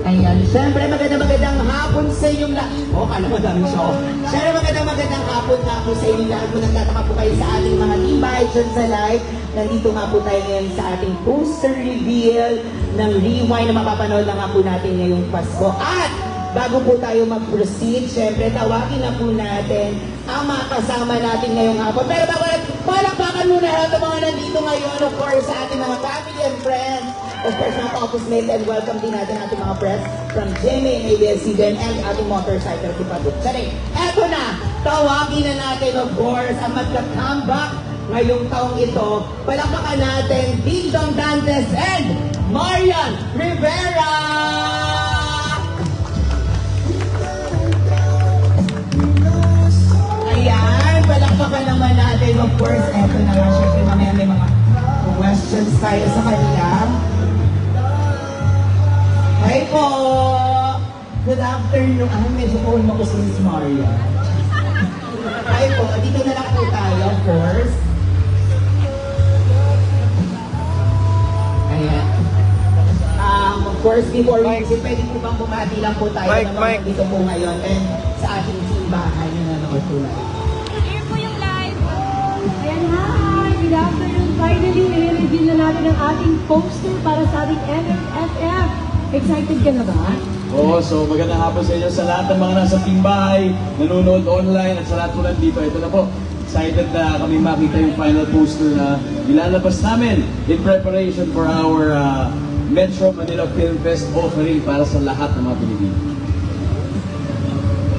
Ayan, syempre magandang hapon sa inyong lahat. Oh, kala mo dami show. Syempre magandang hapon nga po sa inyong lahat. Kung nagtataka po kayo sa ating mga team bahay dyan sa live, nandito nga po tayo ngayon sa ating poster reveal ng Rewind na mapapanood na nga po natin ngayong Pasko. At bago po tayo mag-proceed, syempre tawagin na po natin ang mga kasama natin ngayong hapon. Pero bago natin, palakpakan muna lahat ng mga nandito ngayon, of course, sa ating mga family and friends. Of course, mga office mates, and welcome din natin ating mga press from GMA and ABS-CBN and ating motorcycle kipaduk. Sorry, eto na, tawagin na natin, of course, ang magka-comeback ngayong taong ito. Palakpakan natin, Ding Dong Dantes and Marian Rivera! Ayan, palakpakan naman natin, of course, eto na nga, syempre mamaya may mga questions tayo sa kanila. Hi po! Good afternoon. Ay, medyo po mo ko si Miss Maria. Hi po, dito na lang po tayo first. Ayan. Of course, before we exit, pwede po bang bumati lang po tayo ng mga dito po ngayon and sa ating simbahan na nanood po natin. Here po yung live. Ayan, hi! Good afternoon. Finally, i-review na natin ang ating poster para sa ating NFF. Excited ka na ba? Oo, so magandang hapon sa inyo sa lahat ng mga nasa timbahay, nanonood online at sa lahat po nandito. Ito na po, excited na kami makita yung final poster na ilalabas namin in preparation for our Metro Manila Film Fest offering para sa lahat ng mga Pilipino.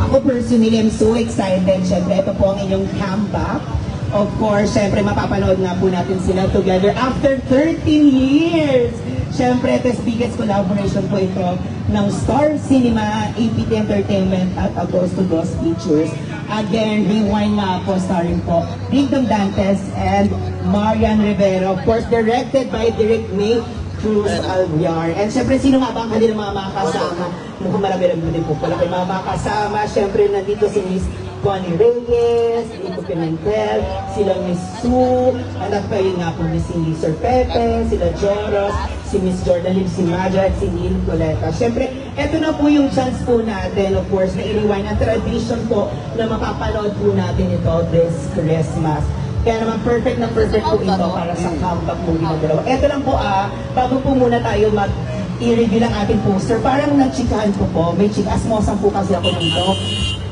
Ako personally, I'm so excited. Siyempre, ito po ang inyong comeback. Of course, siyempre, mapapanood nga po natin sila together after 13 years. Siyempre, ito's biggest collaboration po ito ng Star Cinema, APT Entertainment at Agosto Dos Pictures. Again, Rewind nga po, starring po Ding Dong Dantes and Marian Rivera. Of course, directed by Direk May Cruz Alviar. And syempre, sino nga ba ang kanilang mga kasama? Mukhang marami-rami din po pala kayo mga kasama. Syempre, nandito si Miss Connie Reyes, Nico Pimentel, sila Miss Sue, anak kayo nga po ni si Sir Pepe, sila Joros, si Miss Jordan Lim, si Maja, at si Neil Coleta. Siyempre, eto na po yung chance po natin, of course, na iniwan ang tradition po na mapapanood po natin ito this Christmas. Kaya naman perfect na perfect po ito para sa comeback movie ng dalawa. Eto lang po bago po muna tayo i-review ang ating poster, parang nagchikahan ko po, may chikasmosan po kasi ako dito.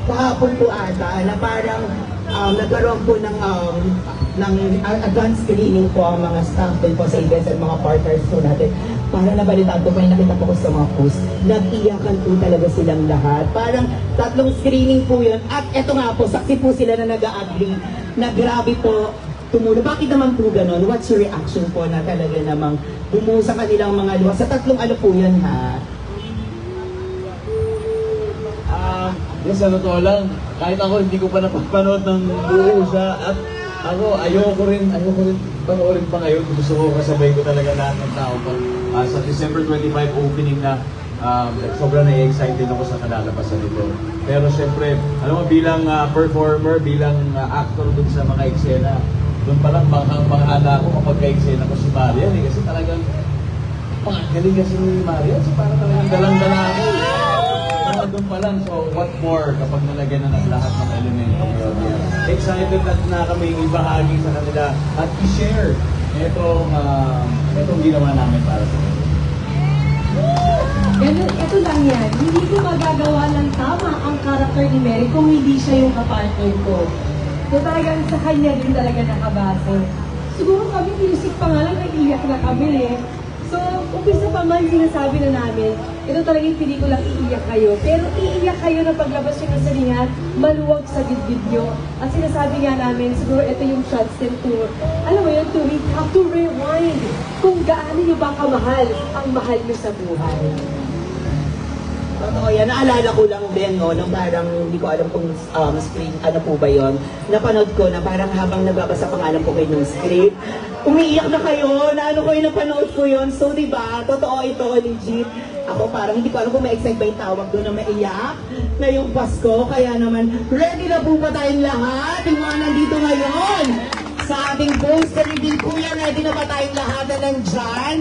Kahapon po ata na parang nagkaroon po ng advance screening po ang mga staff din po sa events at mga partners po natin. Parang nabalitaan ko, may nakita po ko sa mga post, nag-iyakan po talaga silang lahat. Parang 3 screening po yun. At eto nga po, saksi po sila na nag-agree na grabe po tumulo. Bakit naman po ganon? What's your reaction po na talaga namang bumuo sa kanilang mga luha? Sa 3 ano po yan ha? Yes, sa totoo lang, kahit ako hindi ko pa napapanood ng buo siya at ako ayoko rin panoorin pa ngayon. Gusto ko kasabay ko talaga lahat ng tao pa sa December 25 opening na sobrang na-excited ako sa kalalabasan nito. Pero syempre, alam mo, bilang performer, bilang actor dun sa mga eksena, dun pa lang banghala ko kapag ka-eksena ko si Marian kasi talagang galing kasi ni Marian, so parang talagang dalang-dala ako. Doon pa lang, so what more kapag nalagyan na ng lahat ng elementong yun. Excited na kami ibahagi sa kanila at i-share itong ginawa namin para sa kanila. Ganun, ito lang yan. Hindi ko magagawa ng tama ang karakter ni Mary kung hindi siya yung kapartner ko. So talagang sa kanya din talaga nakabase. Siguro kami music pa nga lang, nag-iyak na kami eh. So, umpisa pa man sinasabi na namin, ito talaga yung pelikulang iiyak kayo. Pero iiyak kayo na paglabas yung kasalingan, maluwag sa dibdib nyo. At sinasabi nga namin, siguro ito yung shots din to, alam mo yun, we have to rewind kung gaano nyo ba kamahal ang mahal nyo sa buhay. Totoo yan. Naalala ko lang din, no, nung parang hindi ko alam kung screen, ano po ba yon. Napanood ko na parang habang nagbabasa pangalan po kayo ng script, umiiyak na kayo, na ano ko yung napanood ko yon. So, di ba, totoo ito, legit. Ako parang hindi ko alam kung ma-excite ba yung tawag doon na maiyak na yung Pasko. Kaya naman, ready na po ba tayong lahat? Yung mga nandito ngayon sa ating poster reveal. Kuya, ready na ba tayong lahat na nandyan?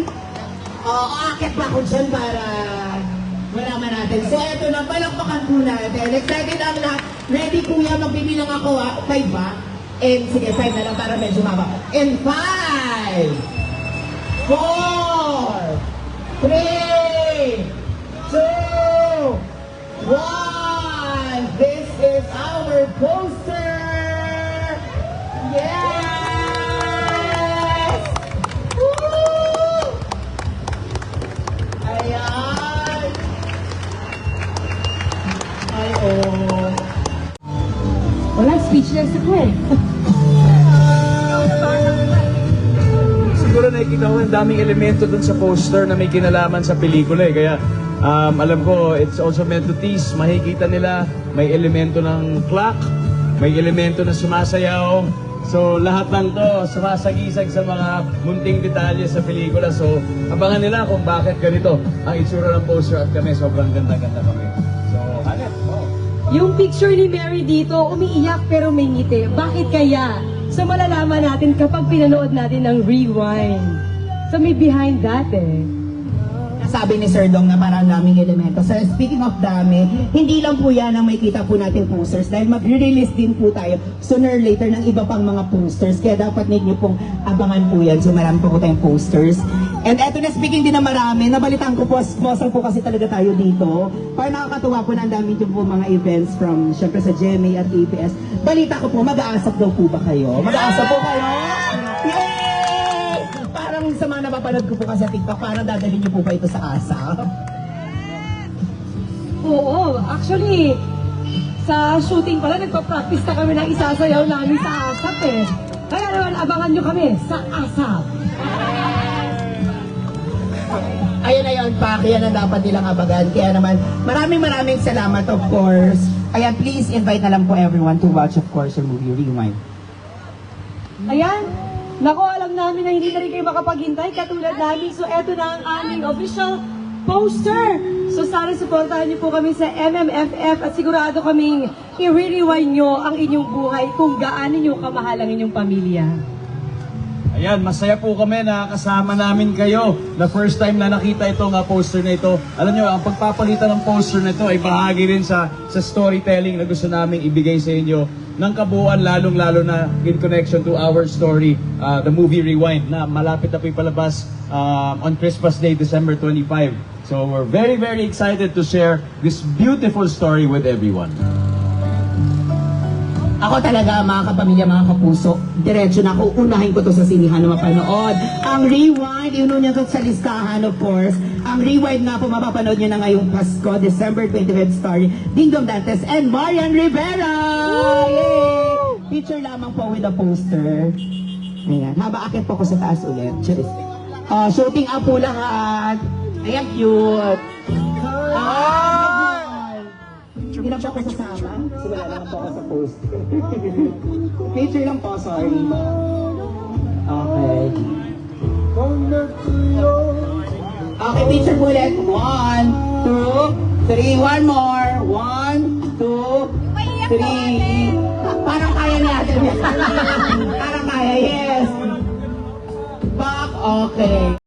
Aakit ba ako dyan para po natin. Excited ang lahat. Ready kuya, magbibilang ako 5 ba? And sige, 5 na lang para medyo maba. And 5, 4, 3, 2, 1. This is our poster. Yes! Woo! Ayan! Ay, oh. Wala, speechless ako eh. Siguro nakikita ko ang daming elemento dun sa poster na may kinalaman sa pelikula eh. Kaya alam ko, it's also meant to tease. Makikita nila, may elemento ng clock, may elemento na sumasayaw. So lahat ng to, sumasagisag sa mga munting detalye sa pelikula. So abangan nila kung bakit ganito ang itsura ng poster at kami sobrang ganda-ganda kami. So, hanep, oh. Yung picture ni Mary dito, umiiyak pero may ngiti. Bakit kaya? So malalaman natin kapag pinanood natin ng Rewind. So may behind that eh. Sabi ni Sir Dong na parang daming elemento. So speaking of dami, hindi lang po yan ang may kita po natin posters dahil magre-release din po tayo sooner or later ng iba pang mga posters. Kaya dapat ninyo pong abangan po yan. So marami po tayong posters. And eto na, speaking din na marami, nabalitaan ko po, sponsor po kasi talaga tayo dito. Para nakakatuwa po na ang dami din po mga events from, syempre sa GMA at ABS. Balita ko po, mag-aasap daw po ba kayo? Mag-aasap po kayo? Yay! Parang sa mga napapanood ko po kasi sa TikTok, parang dadalhin niyo po ba ito sa ASAP? Oo, actually, sa shooting pala, nagpa-practice na kami ng isasayaw namin sa ASAP eh. Kaya naman, abangan nyo kami sa ASAP. Ayun, Pak, yan ang dapat nilang abagan. Kaya naman, maraming salamat, of course. Ayan, please invite na lang po everyone to watch, of course, your movie Rewind. Ayan, nako, alam namin na hindi na rin kayo makapaghintay katulad namin. So, eto na ang aming official poster. So, sana supportahan niyo po kami sa MMFF at sigurado kaming i-rewind nyo ang inyong buhay kung gaano nyo kamahal ang inyong pamilya. Ayan, masaya po kami na kasama namin kayo na first time na nakita itong poster na ito. Alam nyo, ang pagpapakita ng poster na ito ay bahagi rin sa storytelling na gusto namin ibigay sa inyo ng kabuuan, lalong-lalo na in connection to our story, the movie Rewind, na malapit na po ipalabas on Christmas Day, December 25. So we're very excited to share this beautiful story with everyone. Ako talaga, mga kapamilya, mga kapuso, diretso na ako, unahin ko to sa sinihan na mapanood. Ang Rewind, yun niya to sa listahan, of course. Ang Rewind nga po, mapapanood nyo na ngayong Pasko, December 25th, starring Dingdong Dantes and Marian Rivera! Yay! Picture lamang po with the poster. Ayan, haba akit po ko sa taas ulit. Cheers. Shooting up po lahat. Ayan, cute. Hindi lang po ako sasama. Kasi wala lang po ako sa post. Picture lang po, sorry. Okay. Okay, picture po ulit. 1, 2, 3. One more. 1, 2, 3. Parang kaya natin. Parang kaya, yes. Back, okay.